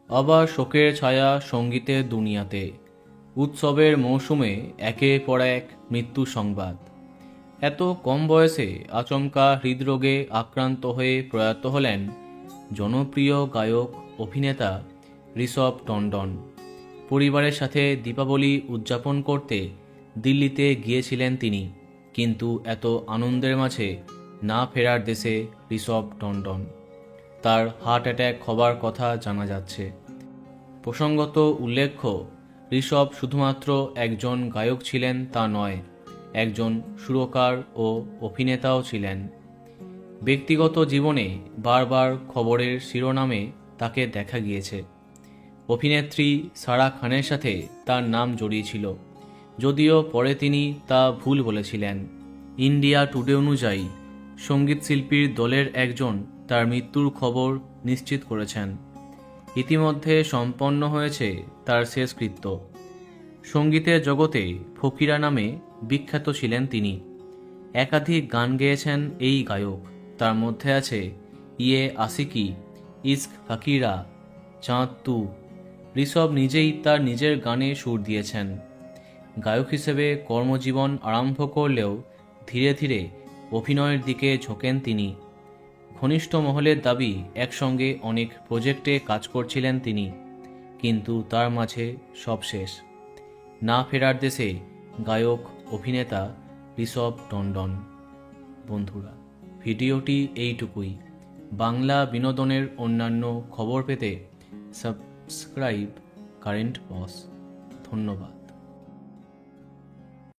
আবার শোকের ছায়া সঙ্গীতের দুনিয়াতে, উৎসবের মৌসুমে একের পর এক মৃত্যু সংবাদ। এত কম বয়সে আচমকা হৃদরোগে আক্রান্ত হয়ে প্রয়াত হলেন জনপ্রিয় গায়ক অভিনেতা ঋষভ টন্ডন। পরিবারের সাথে দীপাবলি উদযাপন করতে দিল্লিতে গিয়েছিলেন তিনি, কিন্তু এত আনন্দের মাঝে না ফেরার দেশে ঋষভ টন্ডন। তার হার্ট অ্যাটাক হবার কথা জানা যাচ্ছে। প্রসঙ্গত উল্লেখ্য, ঋষভ শুধুমাত্র একজন গায়ক ছিলেন তা নয়, একজন সুরকার ও অভিনেতাও ছিলেন। ব্যক্তিগত জীবনে বারবার খবরের শিরোনামে তাকে দেখা গিয়েছে। অভিনেত্রী সারা খানের সাথে তার নাম জড়িয়েছিল, যদিও পরে তিনি তা ভুল বলেছিলেন। ইন্ডিয়া টুডে অনুযায়ী সঙ্গীতশিল্পীর দলের একজন তার মৃত্যুর খবর নিশ্চিত করেছেন। ইতিমধ্যে সম্পন্ন হয়েছে তার শেষকৃত্য। সঙ্গীতের জগতে ফকিরা নামে বিখ্যাত ছিলেন তিনি। একাধিক গান গেয়েছেন এই গায়ক, তার মধ্যে আছে ইয়ে আশিকি, ইস্ক ফকিরা, চাঁদ তু। ঋষভ নিজেই তার নিজের গানে সুর দিয়েছেন। গায়ক হিসেবে কর্মজীবন আরম্ভ করলেও ধীরে ধীরে অভিনয়ের দিকে ঝোঁকেন তিনি। ঘনিষ্ঠ মহলের দাবি একসঙ্গে অনেক প্রজেক্টে কাজ করছিলেন তিনি, কিন্তু তার মাঝে সব শেষ। না ফেরার দেশে গায়ক অভিনেতা ঋষভ টন্ডন। বন্ধুরা, ভিডিওটি এইটুকুই। বাংলা বিনোদনের অন্যান্য খবর পেতে সাবস্ক্রাইব কারেন্ট বস। ধন্যবাদ।